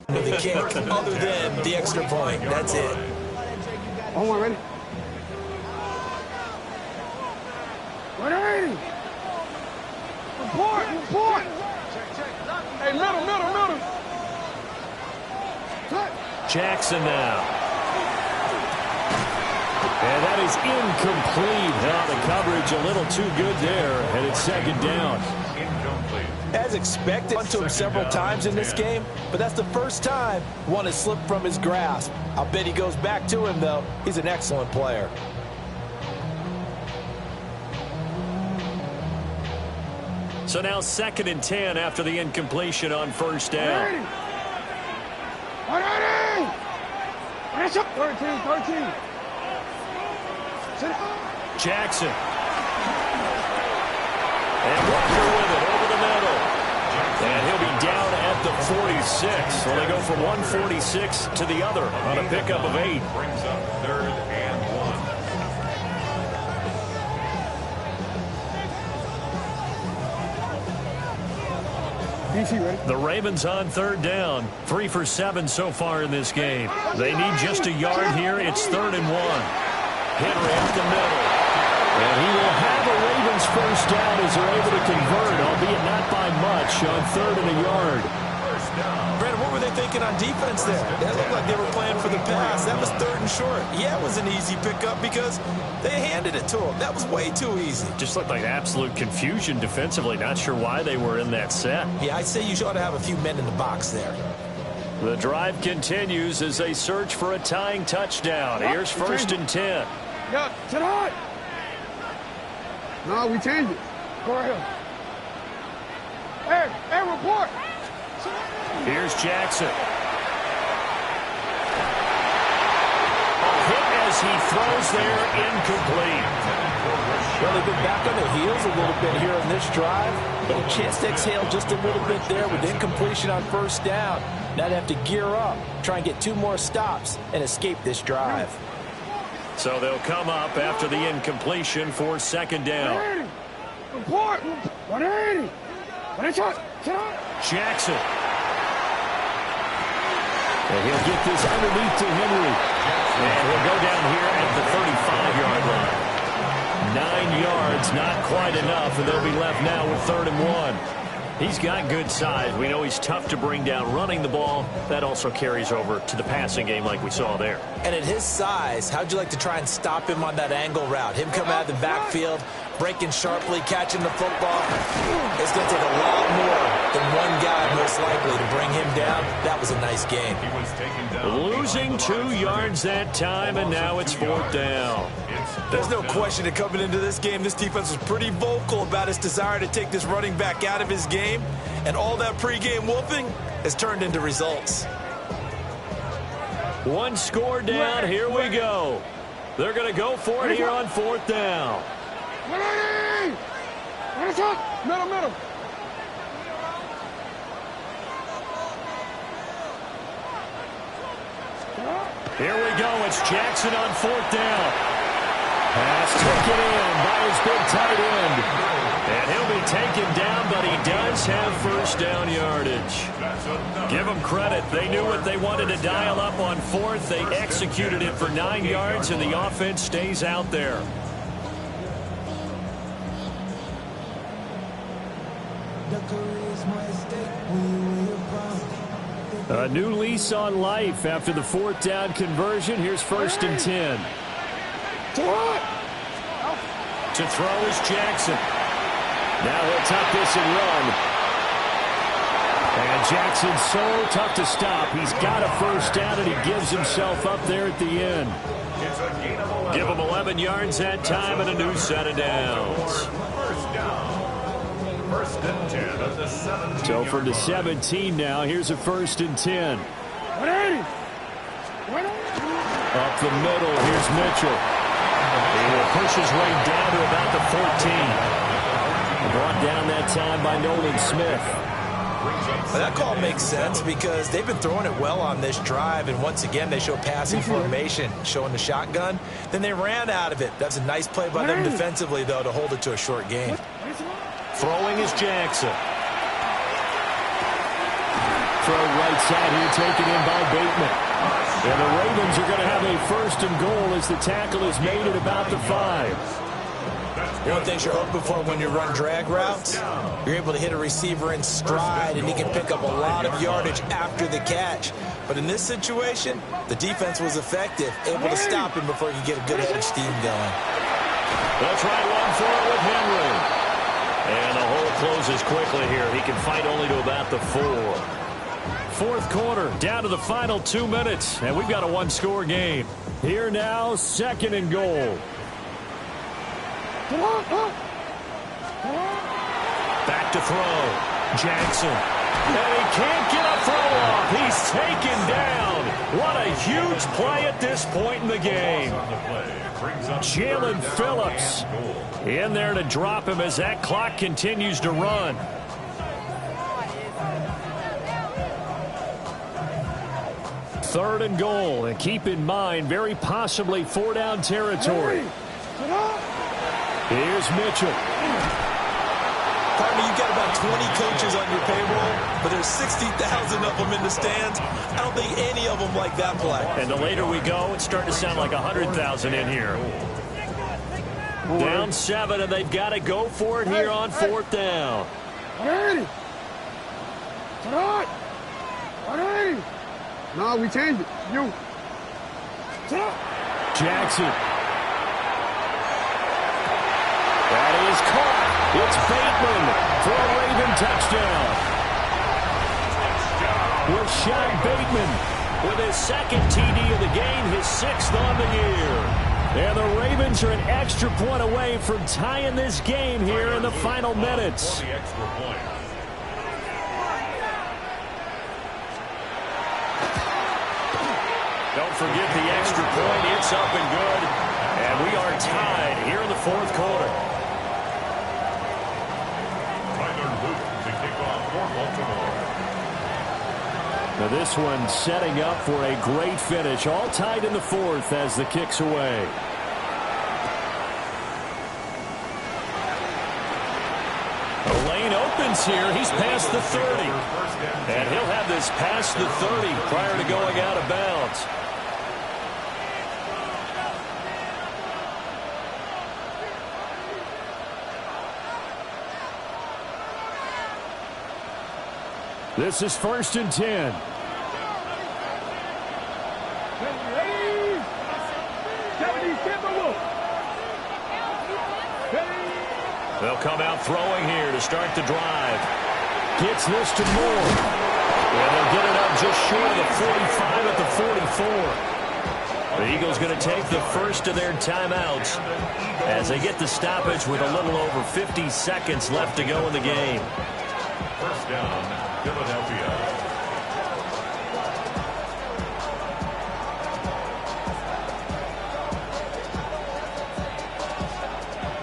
With a kick, other than the extra point. That's it. On one, ready? Ready! Report! Hey, middle! Jackson now. And that is incomplete. The coverage a little too good there, and it's second down. As expected, run to him several times in this game, but that's the first time one has slipped from his grasp. I'll bet he goes back to him, though. He's an excellent player. So now 2nd and 10 after the incompletion on first down. 13. Jackson. And Walker with it over the middle. And he'll be down at the 46. So they go from 146 to the other on a pickup of 8. Brings up 3rd and 1. DC, ready? The Ravens on 3rd down. 3 for 7 so far in this game. They need just a yard here. It's 3rd and 1. Henry up the middle. And he will have a Ravens first down as they're able to convert, albeit not by much, on 3rd and a yard. Brandon, what were they thinking on defense there? That looked like they were playing for the pass. That was 3rd and short. Yeah, it was an easy pickup because they handed it to him. That was way too easy. Just looked like absolute confusion defensively. Not sure why they were in that set. Yeah, I'd say you ought to have a few men in the box there. The drive continues as they search for a tying touchdown. Here's 1st and 10. Yeah, sit hard. No, we changed it. Go right here. Hey, report. Here's Jackson. A hit as he throws there, incomplete. Well, they've been back on their heels a little bit here on this drive, but a chance to exhale just a little bit there with incompletion on first down. Now they have to gear up, try and get 2 more stops, and escape this drive. So they'll come up after the incompletion for 2nd down. Report. 180. Jackson. And he'll get this underneath to Henry. And he'll go down here at the 35-yard line. 9 yards, not quite enough, and they'll be left now with 3rd and 1. He's got good size. We know he's tough to bring down running the ball. That also carries over to the passing game like we saw there. And at his size, how'd you like to try and stop him on that angle route? Him coming out of the backfield, breaking sharply, catching the football. It's going to take a lot more than one guy, most likely, to bring him down. That was a nice game. He was taken down. Losing 2 yards that time, and now it's 4th down. There's no question that coming into this game, this defense was pretty vocal about its desire to take this running back out of his game, and all that pregame whooping has turned into results. 1 score down. Here we go. They're going to go for it here on 4th down. Middle. Here we go. It's Jackson on 4th down. Pass taken in by his big tight end. And he'll be taken down, but he does have first down yardage. Give them credit. They knew what they wanted to dial up on 4th. They executed it for 9 yards, and the offense stays out there. A new lease on life after the 4th down conversion. Here's 1st and 10. To throw is Jackson. Now he'll tuck this and run. And Jackson's so tough to stop. He's got a first down, and he gives himself up there at the end. Give him 11 yards that time and a new set of downs. First and 10 at the 17. So from the 17 now, here's a 1st and 10. Up the middle, here's Mitchell. He will push his way down to about the 14. Brought down that time by Nolan Smith. Well, that call makes sense because they've been throwing it well on this drive, and once again they show passing formation, showing the shotgun. Then they ran out of it. That's a nice play by them defensively, though, to hold it to a short game. Throwing is Jackson. Throw right side here, taken in by Bateman. And the Ravens are going to have a 1st and goal as the tackle is made at about the 5. One of the things you're hoping for when you run drag routes, you're able to hit a receiver in stride, and he can pick up a lot of yardage after the catch. But in this situation, the defense was effective, able to stop him before he could get a good head of steam going. They'll try to run for it with Henry. And the hole closes quickly here. He can fight only to about the 4. 4th quarter, down to the final 2 minutes, and we've got a 1-score game. Here now, 2nd and goal. Back to throw. Jackson. And he can't get a throw off. He's taken down. What a huge play at this point in the game. Jalen Phillips in there to drop him as that clock continues to run. Third and goal, and keep in mind, very possibly 4-down territory. Here's Mitchell. Partner, you've got about 20 coaches on your payroll, but there's 60,000 of them in the stands. I don't think any of them like that play. And the later we go, it's starting to sound like 100,000 in here. Down 7, and they've got to go for it here on 4th down. No, we changed it. You. Jackson. That is caught. It's Bateman for a Raven touchdown. Rashad Bateman with his 2nd TD of the game, his 6th on the year. And the Ravens are an extra point away from tying this game here in the final minutes. Don't forget the extra point. It's up and good. And we are tied here in the 4th quarter. Now this one setting up for a great finish. All tied in the 4th as the kick's away. The lane opens here. He's past the 30. And he'll have this past the 30 prior to going out of bounds. This is 1st and 10. They'll come out throwing here to start the drive. Gets this to Moore. And they'll get it up just short of the 45 at the 44. The Eagles going to take the first of their timeouts as they get the stoppage with a little over 50 seconds left to go in the game. First down, Philadelphia.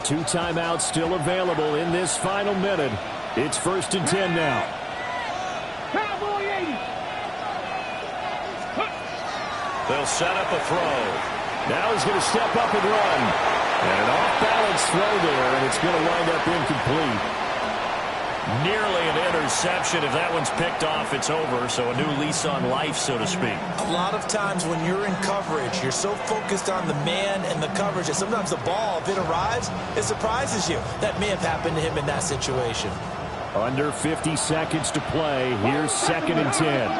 Two timeouts still available in this final minute. It's 1st and 10 now. Cowboy 80. They'll set up a throw. Now he's going to step up and run. And an off-balance throw there, and it's going to wind up incomplete. Nearly an interception. If that one's picked off, it's over. So a new lease on life, so to speak. A lot of times when you're in coverage, you're so focused on the man and the coverage that sometimes the ball, if it arrives, it surprises you. That may have happened to him in that situation. Under 50 seconds to play. Here's 2nd and 10.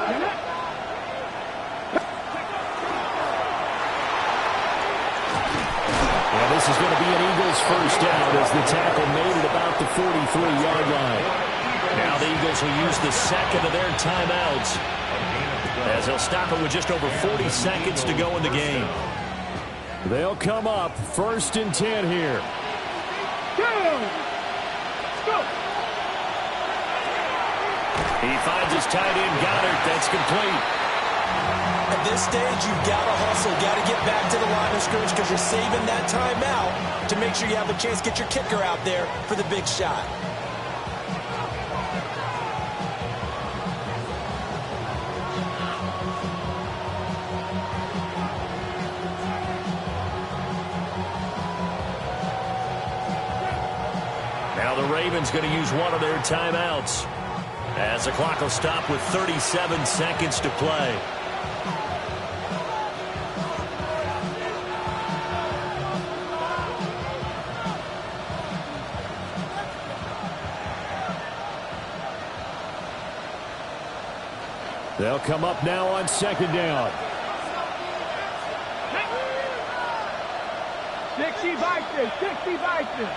And this is going to be an Eagles first down as the tackle made it about the 43-yard line. Now the Eagles will use the second of their timeouts as they'll stop it with just over 40 seconds to go in the game. They'll come up 1st and 10 here. Go. He finds his tight end, Goddard. That's complete. At this stage, you've got to hustle, got to get back to the line of scrimmage because you're saving that timeout to make sure you have a chance to get your kicker out there for the big shot. Now the Ravens going to use one of their timeouts as the clock will stop with 37 seconds to play. They'll come up now on 2nd down. 60 Vikings, 60 Vikings.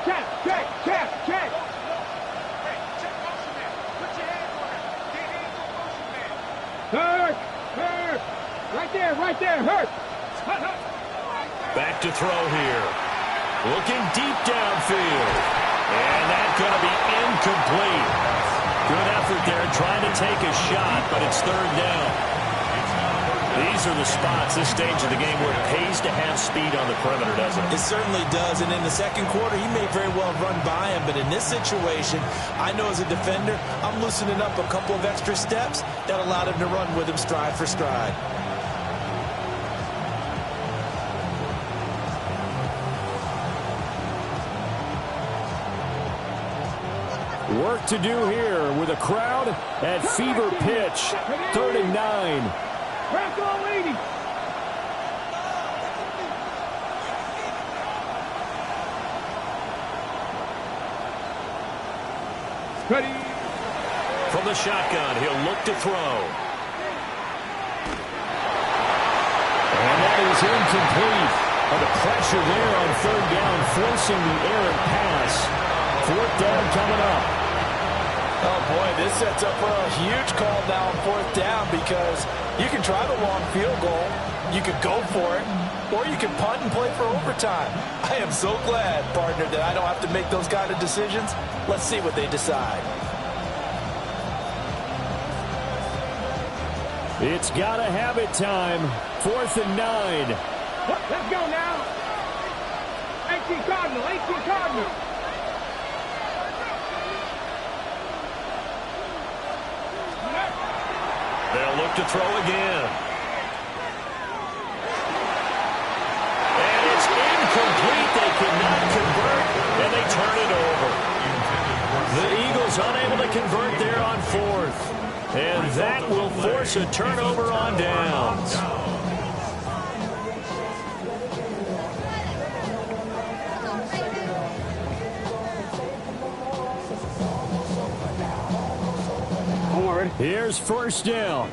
Check. Hurt. Right there, hurt. Back to throw here. Looking deep downfield. And that's going to be incomplete. Good effort there trying to take a shot, but it's 3rd down. These are the spots, this stage of the game, where it pays to have speed on the perimeter, doesn't it? It certainly does, and in the second quarter, he may very well run by him, but in this situation, I know as a defender, I'm loosening up a couple of extra steps that allowed him to run with him stride for stride. Work to do here with a crowd at fever pitch. 3rd and 9. Crackle 80. Ready. From the shotgun, he'll look to throw. And that is incomplete. The pressure there on 3rd down, forcing the errant pass. 4th down coming up. Oh, boy, this sets up for a huge call now on 4th down because you can try the long field goal, you could go for it, or you can punt and play for overtime. I am so glad, partner, that I don't have to make those kind of decisions. Let's see what they decide. It's got to have it time. 4th and 9. Let's go now. 18 Cardinal. They'll look to throw again. And it's incomplete. They cannot convert, and they turn it over. The Eagles unable to convert there on 4th. And that will force a turnover on downs. Here's 1st down.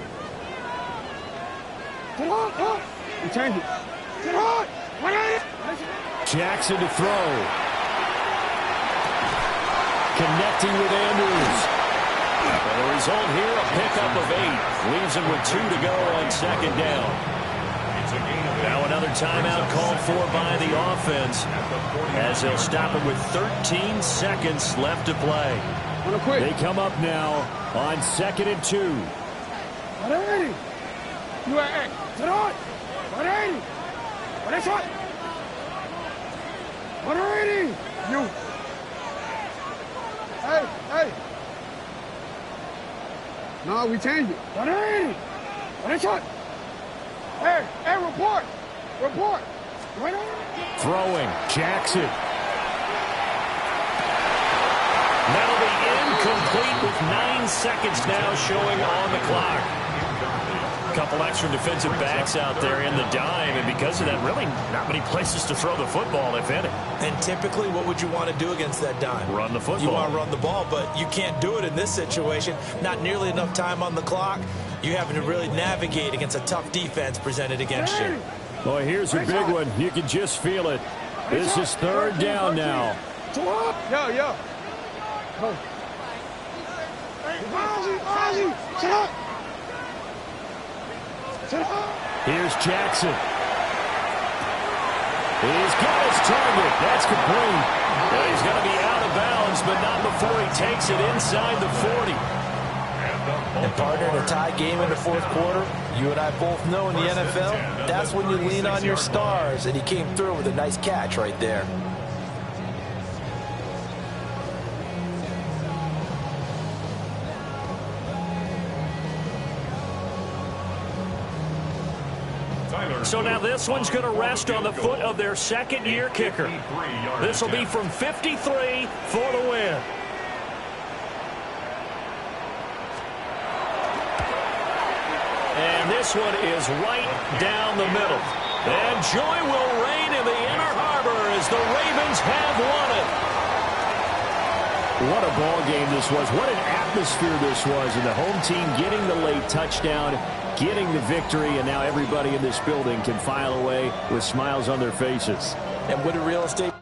change it. Sit hard. 180. Jackson to throw. Connecting with Andrews. And the result here, a pickup of 8. Leaves him with 2 to go on second down. Now another timeout called for by the offense as they'll stop it with 13 seconds left to play. They come up now on 2nd and 2. 180. You at 8. Sit hard. 180. Oh, that's hot. 180. You. Hey, hey. No, we changed it. 180. Oh, that's hot. Hey, hey, report. Report. 180. Throwing. Jackson. That'll be incomplete with 9 seconds now showing on the clock. A couple extra defensive backs out there in the dime, and because of that, really not many places to throw the football, if any. And typically, what would you want to do against that dime? Run the football. You want to run the ball, but you can't do it in this situation. Not nearly enough time on the clock. You're having to really navigate against a tough defense presented against you. Well, here's a big one. You can just feel it. This is 3rd down now. Yo. Oh. Ozzy, sit up. Sit up. Here's Jackson. He's got his target. That's complete. Well, he's going to be out of bounds, but not before he takes it inside the 40. And partner, in a tie game in the 4th quarter, you and I both know in the NFL, that's when you lean on your stars, and he came through with a nice catch right there. So now this one's going to rest on the foot of their 2nd-year kicker. This will be from 53 for the win. And this one is right down the middle. And joy will reign in the Inner Harbor as the Ravens have won it. What a ball game this was. What an atmosphere this was. And the home team getting the late touchdown, getting the victory, and now everybody in this building can file away with smiles on their faces. And with a real estate